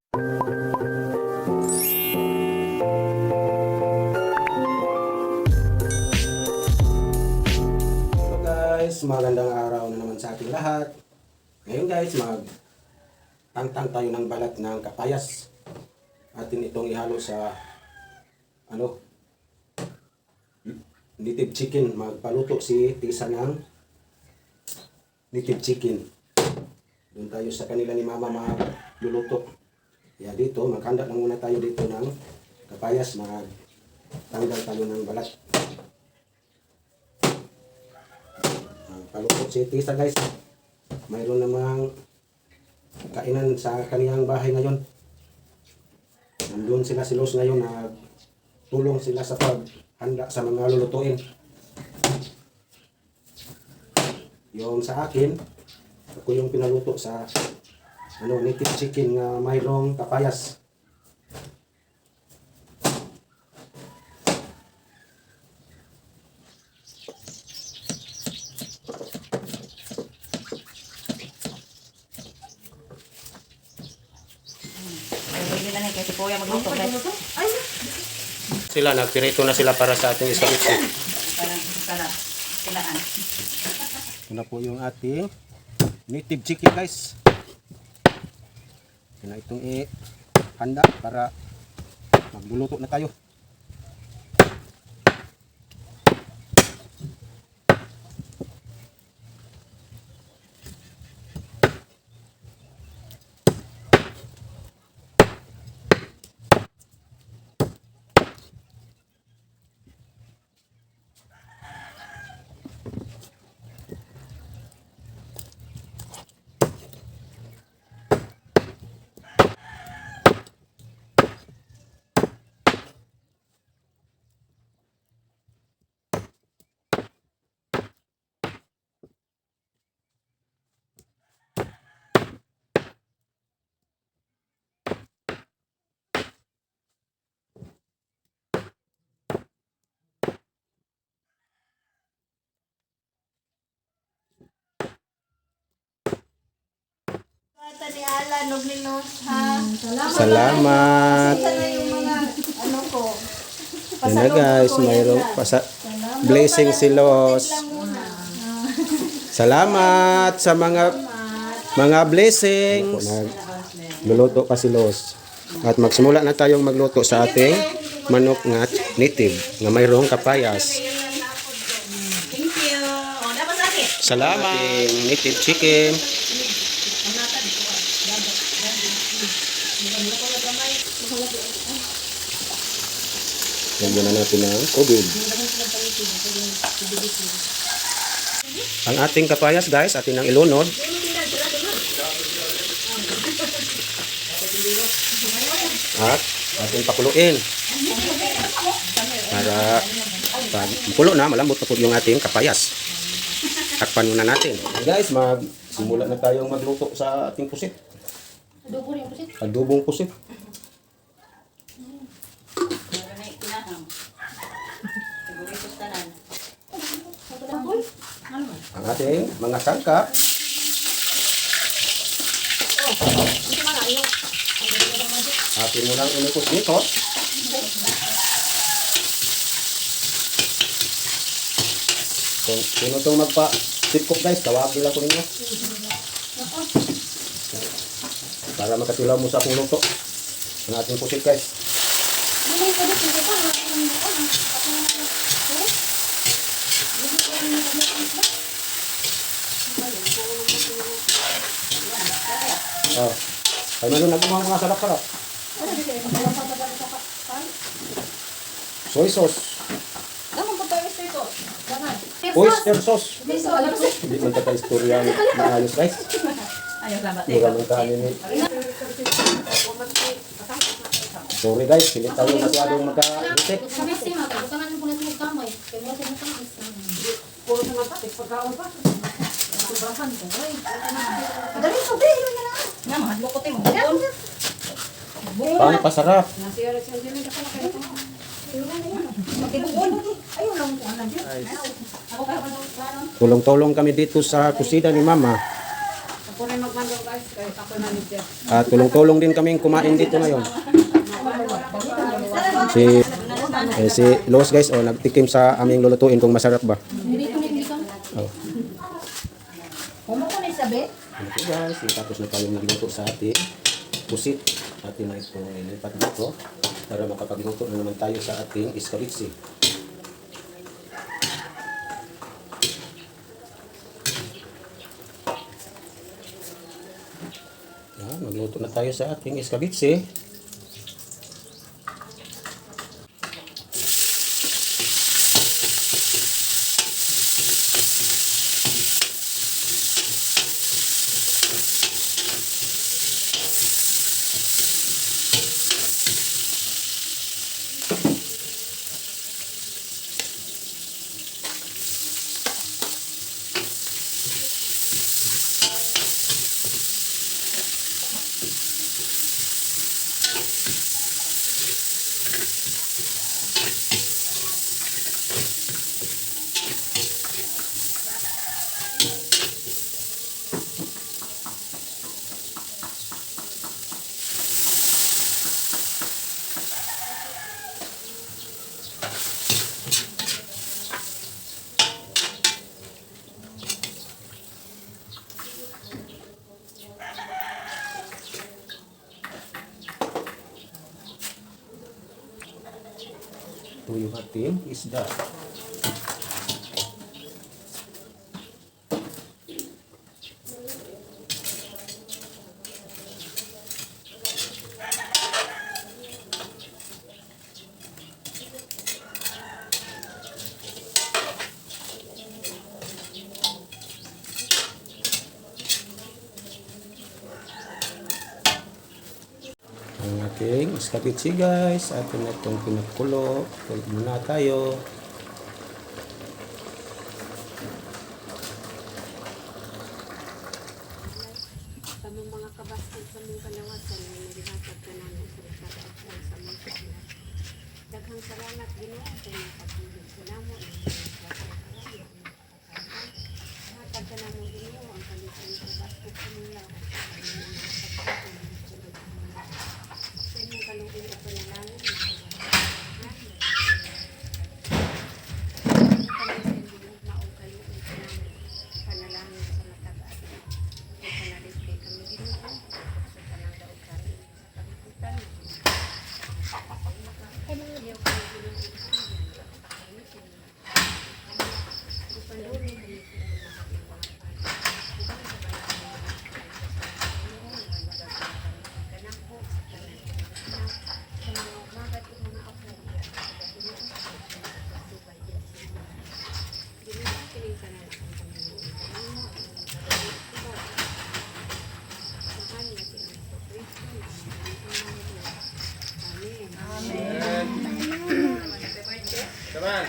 Hello guys, magandang araw na naman sa ating lahat. Ngayon guys, tangtang tayo ng balat ng kapayas. Atin itong ihalo sa native chicken. Magpaluto si Tisa ng native chicken. Doon tayo sa kanila ni Mama magluluto. Kaya dito, maghanda lang muna tayo dito ng kapayas. Magtanggal tayo ng balat. Magpaluto si Tisa guys. Mayroon namang kainan sa kaniyang bahay ngayon. Nandun sila si Los ngayon, nagtulong sila sa paghanda sa mga lulutuin. Yung sa akin, ako yung pinaluto sa native chicken na mayroong kapayas. Kasi po yung magluto guys. Sila, nagpirito na sila para sa ating isabitsi. Parang sarap. Kailangan. Ito na po yung ating native chicken guys. Ito na itong ihanda para magluluto na tayo. Ni Alan, nog ni Los, ha? Salamat. Isa na yung mga ano ko. Yan na guys, mayroong blessing si Los. Salamat sa mga blessings. Luluto pa si Los. At magsimula na tayong magluto sa ating manok nga native na mayroong kapayas. Thank you. O, dapat sa akin. Salamat. Native chicken. Lagyan na natin ng tubig. Ang ating kapayas guys, atin ang ilunod. At ating pakuluin. Para pag pulo na, malambot na po yung ating kapayas. Takpan muna natin. Guys, magsimula na tayong magluto sa ating pusit. Adobong pusit. Ang ating mga sangkap. Atin mo lang inikot-nikot. Kung sino itong magpa-sipkop guys, tawagin lang ko ninyo. Para makatilaw mo sa pulo to. Ang ating pusit guys. Oh. Ay meron nagmamang mga sarap-sarap. Soy sauce. Oyster sauce. Hindi man taka istorya na ayos guys. Ayaw labat. Hindi naman kanin ni. Sorry guys, hindi tayo masyadong magka-itik. Paano pasarap? Tulong-tulong kami dito sa kusina ni Mama. Ako rin magmando guys, kahit ako manager. At tulong-tulong din kaming kumain dito ngayon. Si Los guys, oh, nagtikim sa aming lulutuin kung masarap ba. Oh. Kumo ko na isabi? Okay guys, tapos na tayo magluto sa ating pusit. Atin na ito ilipat dito para makapagluto na naman tayo sa ating escabeche. Yan, magluto na tayo sa ating escabeche. Ito yung ating isda. Ang ating escabeche guys, atin na itong pinakulo. Kulit muna tayo. Kami mga kabastan sa mga kalawasan, nilihatag ka namin sa rikata at sa mga kalat. Daghang salamat Ginoo sa mga pagtulog sa namo ng mga kalat. Hatag ka namin Ginoo ang kalitan sa basket sa mga lahat. Sa inyong kalugin at panalangin. Maong kalugin sa namin. Panalangin sa matagal. Panalig kay kami Ginoo sa panangdaog kami sa kagitan. Ayaw kami Ginoo sa panalangin kami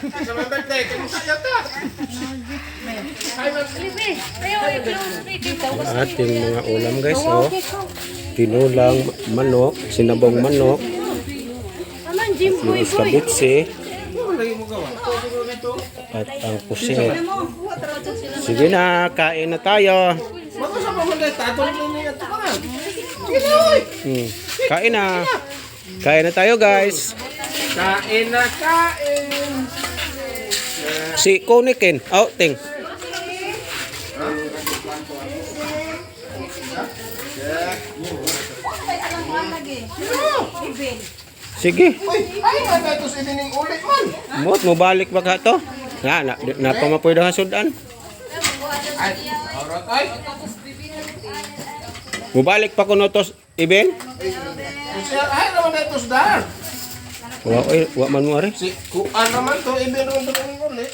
Sa mga birthday, kamusta yata? Ang ating mga ulam guys, oh. Tinulang manok, sinabong manok, yung escabeche, at ang pusit. Sige na, kain na tayo. Baka sa pamagay, tatol niya ito ka. Kain na. Kain na tayo guys. Kain na kain. Si Konikin, outing. Sige. Uy, ay, na ito si Dining ulit man. Mot mo balik ba ka to? Na pamapoy daw sudan. Ay, orat ay. Mubalik pa kuno tos Iben? Siya, ay naman na ito sa dahar. Wa man mo ari. Si Kuan naman to, ibig naman ito ng ulit.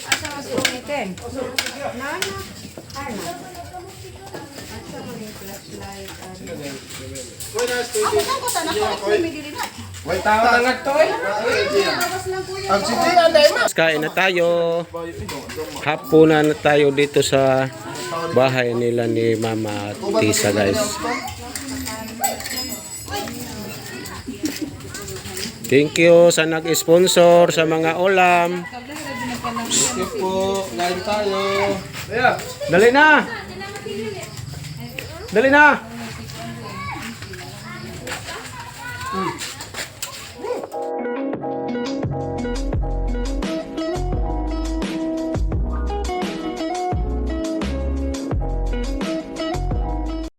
Wait, tao na nagto eh. Ang sige, anday ma. Kain na tayo. Hapunan na tayo dito sa bahay nila ni Mama at Tisa guys. Thank you sa nag-sponsor sa mga ulam. Sige po, ngayon tayo. Dali na! Dali na.